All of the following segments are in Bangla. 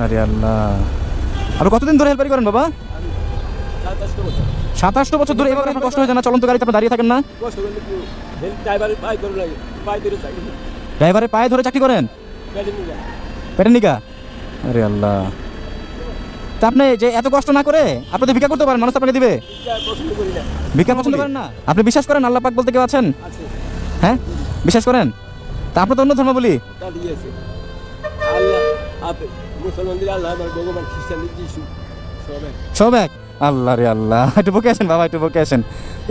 আরে আল্লাহ, আপনি কতদিন ধরে হেল্পারি করেন বাবা? 27 বছর ধরে। এবার আপনার কষ্ট হয় না? চলন্ত গাড়িতে আপনি দাঁড়িয়ে থাকেন না? ড্রাইভারের পায়ে ধরে চাকরি করেন? পেটের নিকা? আরে আল্লাহ, তা আপনি যে এত কষ্ট না করে আপনি তো ভিক্ষা করতে পারেন, মানুষ আপনাকে দিবে। ভিক্ষা পছন্দ করেন না? আপনি বিশ্বাস করেন আল্লাহ পাক বলতে কেউ আছেন? হ্যাঁ, বিশ্বাস করেন? তা আপনি তো অন্য ধর্ম বলি। সব এক। আল্লাহ রে আল্লাহ, একটু বুকে আসেন বাবা, একটু বুকে আসেন।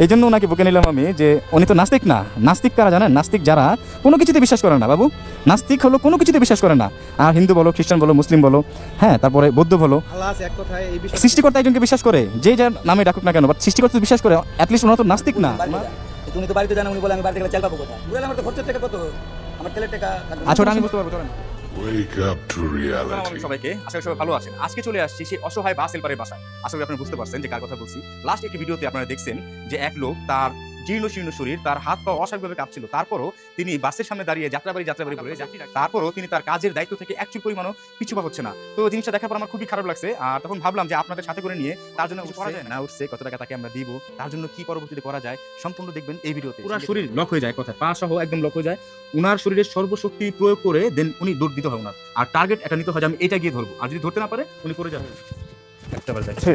এই জন্য ওনাকে বুকে নিলাম আমি, যে উনি তো নাস্তিক না। নাস্তিক কারা জানেন? নাস্তিক যারা কোনো কিছুতে বিশ্বাস করে না বাবু। নাস্তিক হলো কোনো কিছুতে বিশ্বাস করে না। আর হিন্দু বলো, খ্রিস্টান বলো, মুসলিম বলো, হ্যাঁ, তারপরে বৌদ্ধ বলো, সৃষ্টিকর্তা একজনকে বিশ্বাস করে, যে যার নামে ডাকুক না কেন, বাট সৃষ্টিকর্তা বিশ্বাস করে। অ্যাটলিস্ট ওনারা তো নাস্তিক না। উনি তো বাড়িতে জানেন, উনি বলে আমি বাড়িতে গেলে চাল পাবো কোথায়? বলে আমার তো খরচের টাকা কত, আমার তেলের টাকা। আচ্ছা, ওটা আমি বুঝতে পারবো, চলেন। Wake up to reality. সবাইকে আশা করি সবাই ভালো আছেন। আজকে চলে আসছি সেই অসহায় বাস হেল্পারের বাসায়। আশা করি আপনারা বুঝতে পারছেন যে কার কথা বলছি। লাস্ট একটি ভিডিওতে আপনারা দেখছেন যে এক লোক, তার জীর্ণ শীর্ণ শরীর, তার হাত পা অস্বাভাবিকভাবে কাঁপছিল। তারপরও তিনি বাসের সামনে দাঁড়িয়ে যাত্রাবাড়ি করে তারপরও তিনি তার কাজের দায়িত্ব থেকে একচুল পরিমাণও পিছু পা হচ্ছে না। তো জিনিসটা দেখার পর আমার খুবই খারাপ লাগছে। আর তখন ভাবলাম যে আপনাদের সাথে করে নিয়ে তার জন্য কিছু করা যায় না, উঠছে কত টাকা তাকে আমরা দিব, তার জন্য কি পরবর্তীতে করা যায় সম্পূর্ণ দেখবেন এই ভিডিওতে। পুরো শরীর লক হয়ে যায়, কথা পা সহ একদম লক হয়ে যায়। উনার শরীরের সর্বশক্তি প্রয়োগ করে দেন উনি দৌড় দিতে হয় উনার। আর টার্গেট এটা নিতে হয় যে আমি এটা গিয়ে ধরবো, আর যদি ধরতে না পারে উনি পড়ে যাবেন। একটাবার যাচ্ছে।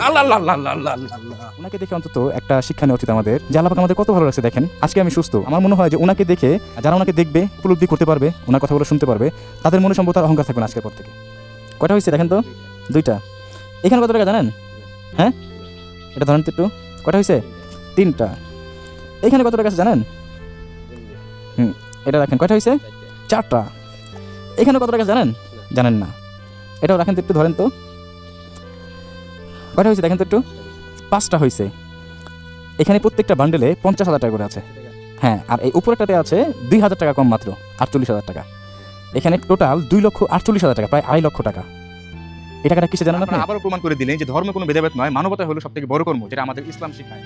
আল্লাহ আল্লাহ আল্লাহ আল্লাহ আল্লাহ। ওনাকে দেখে অন্তত একটা শিক্ষা নেওয়া উচিত আমাদের, যে আল্লাহ পাক আমাদের কত ভালো লাগছে। দেখেন আজকে আমি সুস্থ। আমার মনে হয় যে ওনাকে দেখে যারা ওনাকে দেখবে, উপলব্ধি করতে পারবে, ওনার কথাগুলো শুনতে পারবে, তাদের মনে সম্ভবত অহংকার থাকবে না আজকের পর থেকে। কয়টা হয়েছে দেখেন তো? 2টা। এখানে কত টাকা জানেন? হ্যাঁ, এটা ধরেন তো একটু। কয়টা হয়েছে? 3টা। এখানে কত টাকা আছে জানেন? এটা রাখেন। কয়টা হয়েছে? 4টা। এখানে কত টাকা জানেন? জানেন না। এটাও রাখেন তো একটু, ধরেন তো। কয়টা হয়েছে দেখেন তো একটু? 5টা হয়েছে। এখানে প্রত্যেকটা বান্ডেলে 50,000 টাকা করে আছে। হ্যাঁ, আর এই উপরেটাতে আছে 2,000 টাকা কম, মাত্র 48,000 টাকা। এখানে টোটাল 2,48,000 টাকা, প্রায় 2.5 লক্ষ টাকা। এই টাকাটা কিসে জানেন আপনি? আবারও প্রমাণ করে দিলেন যে ধর্ম কোনো ভেদাভেদ নয়, মানবতা হলো সবথেকে বড় কর্ম, যেটা আমাদের ইসলাম শেখায়।